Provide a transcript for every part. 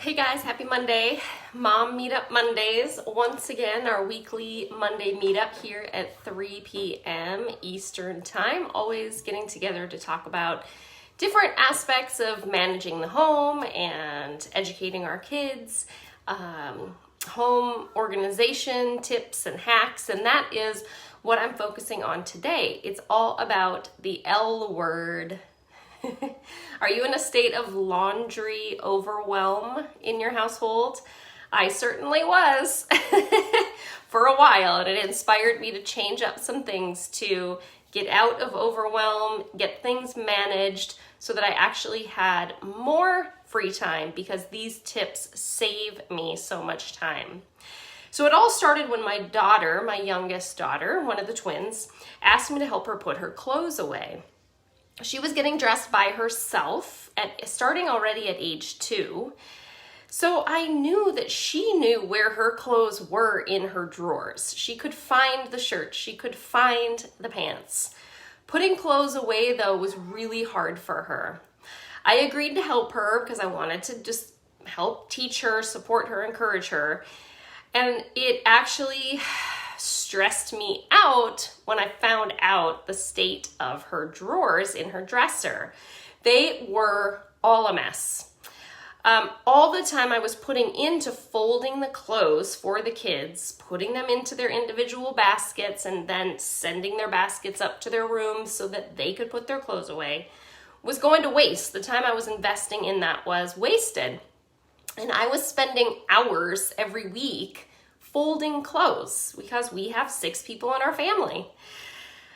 Hey guys, happy Monday. Mom Meetup Mondays. Once again, our weekly Monday meetup here at 3 p.m. Eastern Time. Always getting together to talk about different aspects of managing the home and educating our kids, home organization tips and hacks, and that is what I'm focusing on today. It's all about the L word. Are you in a state of laundry overwhelm in your household? I certainly was for a while, and it inspired me to change up some things to get out of overwhelm, get things managed so that I actually had more free time because these tips save me so much time. So it all started when my daughter, my youngest daughter, one of the twins, asked me to help her put her clothes away. She was getting dressed by herself, starting already at age 2. So I knew that she knew where her clothes were in her drawers. She could find the shirts, she could find the pants. Putting clothes away, though, was really hard for her. I agreed to help her because I wanted to just help teach her, support her, encourage her. And it actually stressed me out when I found out the state of her drawers in her dresser. They were all a mess. All the time I was putting into folding the clothes for the kids, putting them into their individual baskets, and then sending their baskets up to their rooms so that they could put their clothes away, was going to waste. The time I was investing in that was wasted. And I was spending hours every week folding clothes because we have 6 people in our family.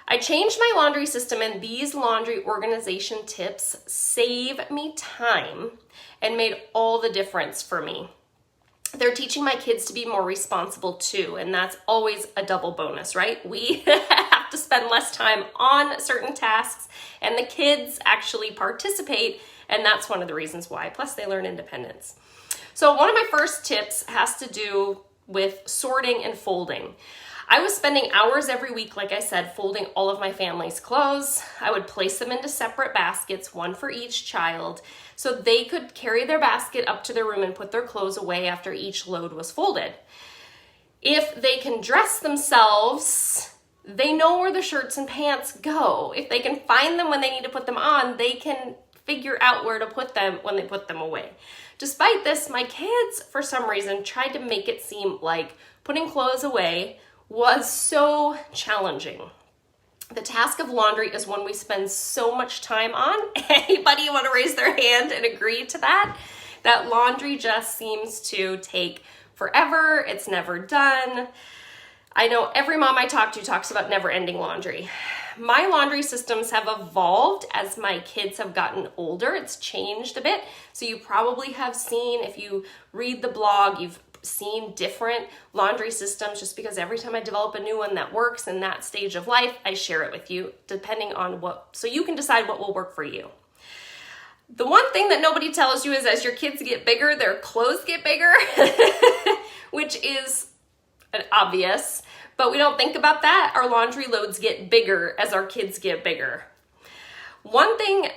I changed my laundry system, and these laundry organization tips save me time and made all the difference for me. They're teaching my kids to be more responsible too, and that's always a double bonus, right? We have to spend less time on certain tasks, and the kids actually participate, and that's one of the reasons why. Plus, they learn independence. So one of my first tips has to do with sorting and folding. I was spending hours every week, like I said, folding all of my family's clothes. I would place them into separate baskets, one for each child, so they could carry their basket up to their room and put their clothes away after each load was folded. If they can dress themselves, they know where the shirts and pants go. If they can find them when they need to put them on, they can figure out where to put them when they put them away. Despite this, my kids, for some reason, tried to make it seem like putting clothes away was so challenging. The task of laundry is one we spend so much time on. Anybody want to raise their hand and agree to that? That laundry just seems to take forever. It's never done. I know every mom I talk to talks about never-ending laundry. My laundry systems have evolved as my kids have gotten older. It's changed a bit. So you probably have seen, if you read the blog, you've seen different laundry systems just because every time I develop a new one that works in that stage of life, I share it with you depending on so you can decide what will work for you. The one thing that nobody tells you is as your kids get bigger, their clothes get bigger, which is obvious. But we don't think about that. Our laundry loads get bigger as our kids get bigger. One thing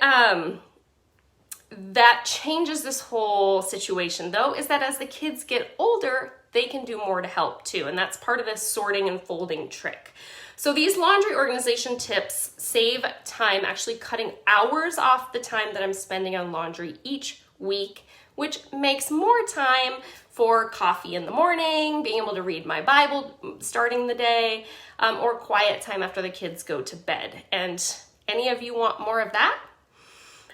that changes this whole situation, though, is that as the kids get older, they can do more to help too. And that's part of this sorting and folding trick. So these laundry organization tips save time, actually cutting hours off the time that I'm spending on laundry each week, which makes more time for coffee in the morning, being able to read my Bible starting the day, or quiet time after the kids go to bed. And any of you want more of that?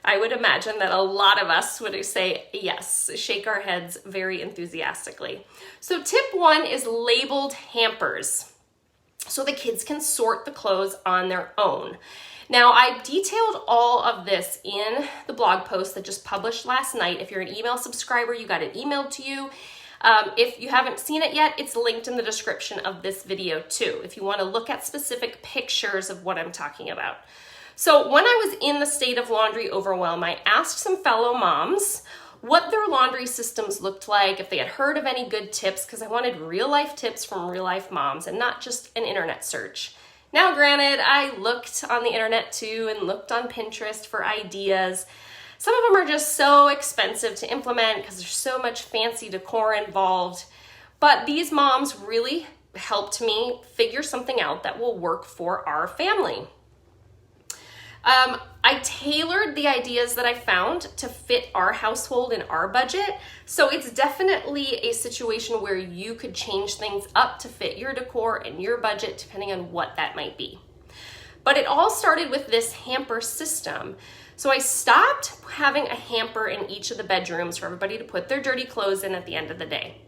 I would imagine that a lot of us would say yes, shake our heads very enthusiastically. So tip 1 is labeled hampers, so the kids can sort the clothes on their own. Now, I detailed all of this in the blog post that just published last night. If you're an email subscriber, you got it emailed to you. If you haven't seen it yet, it's linked in the description of this video too, if you want to look at specific pictures of what I'm talking about. So when I was in the state of laundry overwhelm, I asked some fellow moms what their laundry systems looked like, if they had heard of any good tips, because I wanted real life tips from real life moms and not just an internet search. Now, granted, I looked on the internet too and looked on Pinterest for ideas. Some of them are just so expensive to implement because there's so much fancy decor involved. But these moms really helped me figure something out that will work for our family. I tailored the ideas that I found to fit our household and our budget. So it's definitely a situation where you could change things up to fit your decor and your budget depending on what that might be. But it all started with this hamper system. So I stopped having a hamper in each of the bedrooms for everybody to put their dirty clothes in at the end of the day.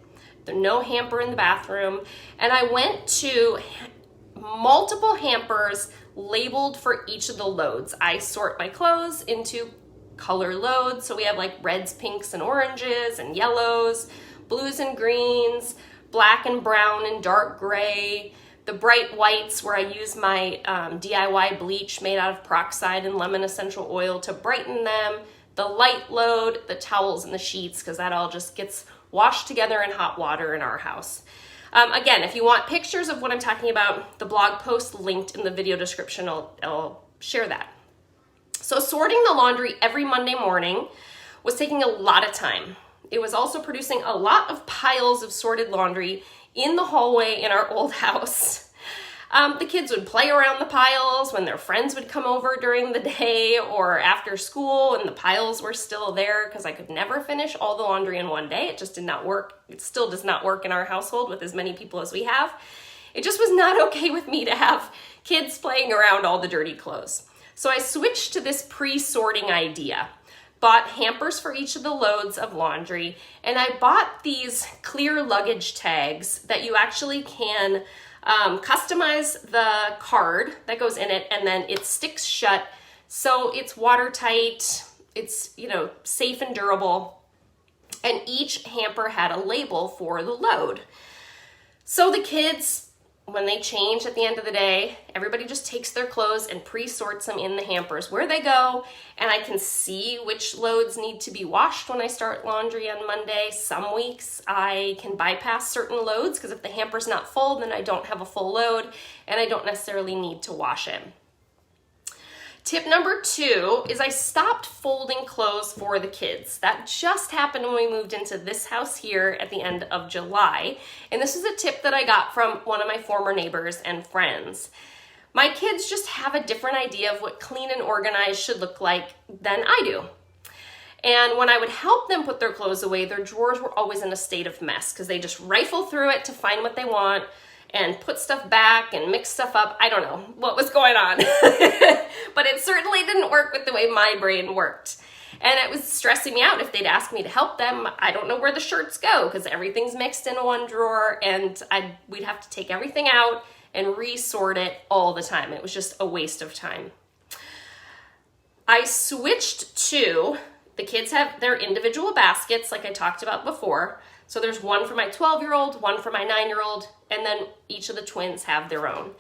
There's no hamper in the bathroom. And I went to multiple hampers labeled for each of the loads. I sort my clothes into color loads. So we have like reds, pinks, and oranges, and yellows, blues and greens, black and brown and dark gray, the bright whites where I use my DIY bleach made out of peroxide and lemon essential oil to brighten them, the light load, the towels and the sheets, because that all just gets washed together in hot water in our house. Again, if you want pictures of what I'm talking about, the blog post linked in the video description, I'll share that. So sorting the laundry every Monday morning was taking a lot of time. It was also producing a lot of piles of sorted laundry in the hallway in our old house. The kids would play around the piles when their friends would come over during the day or after school, and the piles were still there because I could never finish all the laundry in one day. It just did not work. It still does not work in our household with as many people as we have. It just was not okay with me to have kids playing around all the dirty clothes. So I switched to this pre-sorting idea. Bought hampers for each of the loads of laundry, and I bought these clear luggage tags that you actually can customize the card that goes in it, and then it sticks shut, so it's watertight, it's, safe and durable, and each hamper had a label for the load. So the kids, when they change at the end of the day, everybody just takes their clothes and pre-sorts them in the hampers where they go, and I can see which loads need to be washed when I start laundry on Monday. Some weeks I can bypass certain loads because if the hamper's not full, then I don't have a full load and I don't necessarily need to wash it. Tip number 2 is I stopped folding clothes for the kids. That just happened when we moved into this house here at the end of July. And this is a tip that I got from one of my former neighbors and friends. My kids just have a different idea of what clean and organized should look like than I do. And when I would help them put their clothes away, their drawers were always in a state of mess because they just rifle through it to find what they want and put stuff back and mix stuff up. I don't know what was going on, but it certainly didn't work with the way my brain worked. And it was stressing me out if they'd ask me to help them. I don't know where the shirts go because everything's mixed in one drawer, and we'd have to take everything out and resort it all the time. It was just a waste of time. I switched to, the kids have their individual baskets like I talked about before. So there's one for my 12-year-old, one for my 9-year-old, and then each of the twins have their own.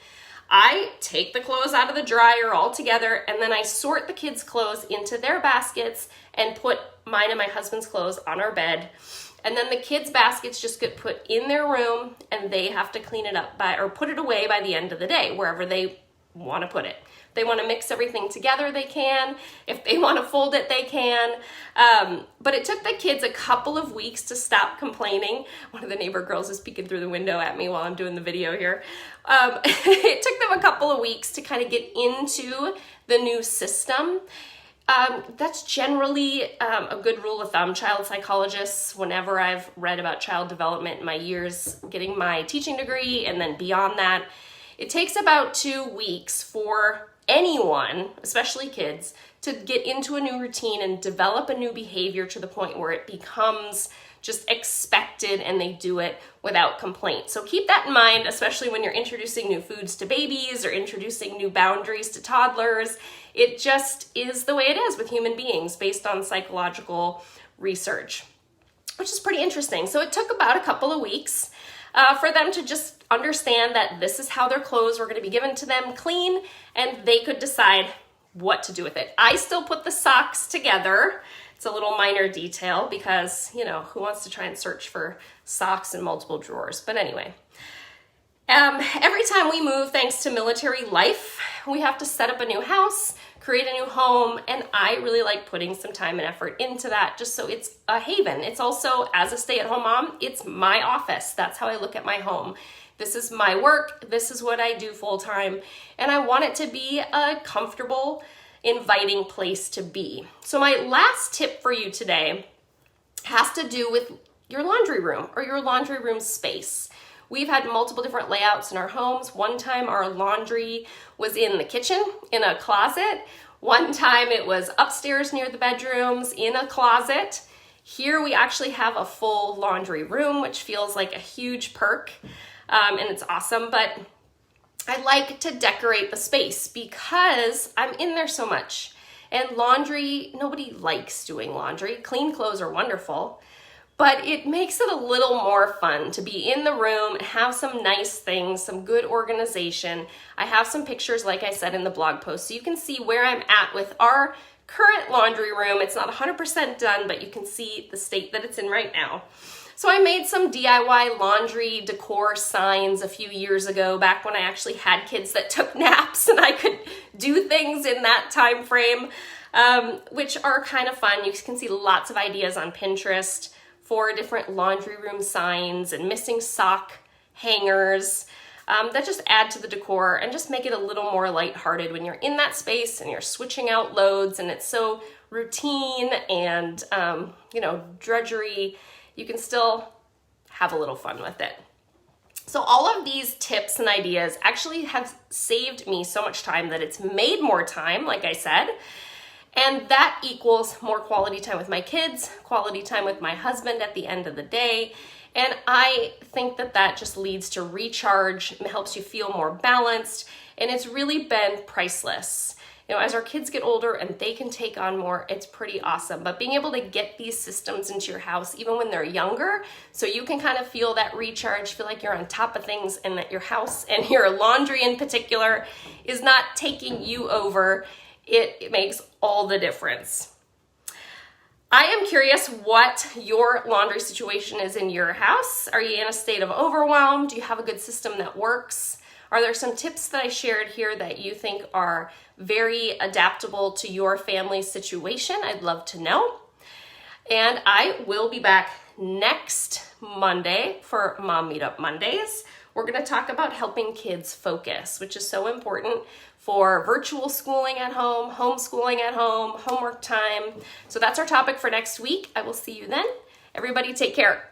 I take the clothes out of the dryer all together, and then I sort the kids' clothes into their baskets and put mine and my husband's clothes on our bed. And then the kids' baskets just get put in their room, and they have to clean it up or put it away by the end of the day, wherever they want to put it. If they want to mix everything together, they can. If they want to fold it, they can. But it took the kids a couple of weeks to stop complaining. One of the neighbor girls is peeking through the window at me while I'm doing the video here. It took them a couple of weeks to kind of get into the new system. That's generally a good rule of thumb. Child psychologists, whenever I've read about child development in my years getting my teaching degree and then beyond that, it takes about 2 weeks for anyone, especially kids, to get into a new routine and develop a new behavior to the point where it becomes just expected and they do it without complaint. So keep that in mind, especially when you're introducing new foods to babies or introducing new boundaries to toddlers. It just is the way it is with human beings based on psychological research, which is pretty interesting. So it took about a couple of weeks for them to just understand that this is how their clothes were going to be given to them clean, and they could decide what to do with it. I still put the socks together. It's a little minor detail because, who wants to try and search for socks in multiple drawers? But anyway, every time we move, thanks to military life, we have to set up a new house, create a new home, and I really like putting some time and effort into that just so it's a haven. It's also, as a stay-at-home mom, it's my office. That's how I look at my home. This is my work. This is what I do full-time, and I want it to be a comfortable, inviting place to be. So my last tip for you today has to do with your laundry room or your laundry room space. We've had multiple different layouts in our homes. One time our laundry was in the kitchen, in a closet. One time it was upstairs near the bedrooms, in a closet. Here we actually have a full laundry room, which feels like a huge perk, and it's awesome. But I like to decorate the space because I'm in there so much. And laundry, nobody likes doing laundry. Clean clothes are wonderful, but it makes it a little more fun to be in the room and have some nice things, some good organization. I have some pictures, like I said, in the blog post, so you can see where I'm at with our current laundry room. It's not 100% done, but you can see the state that it's in right now. So I made some DIY laundry decor signs a few years ago, back when I actually had kids that took naps and I could do things in that time frame, which are kind of fun. You can see lots of ideas on Pinterest for different laundry room signs and missing sock hangers that just add to the decor and just make it a little more lighthearted when you're in that space and you're switching out loads and it's so routine and, drudgery. You can still have a little fun with it. So all of these tips and ideas actually have saved me so much time that it's made more time, like I said, and that equals more quality time with my kids, quality time with my husband at the end of the day. And I think that that just leads to recharge, it helps you feel more balanced, and it's really been priceless. As our kids get older and they can take on more, it's pretty awesome. But being able to get these systems into your house, even when they're younger, so you can kind of feel that recharge, feel like you're on top of things, and that your house and your laundry in particular is not taking you over, it makes all the difference. I am curious what your laundry situation is in your house. Are you in a state of overwhelm? Do you have a good system that works? Are there some tips that I shared here that you think are very adaptable to your family situation? I'd love to know. And I will be back next Monday for Mom Meetup Mondays. We're going to talk about helping kids focus, which is so important for virtual schooling at home, homeschooling at home, homework time. So that's our topic for next week. I will see you then. Everybody take care.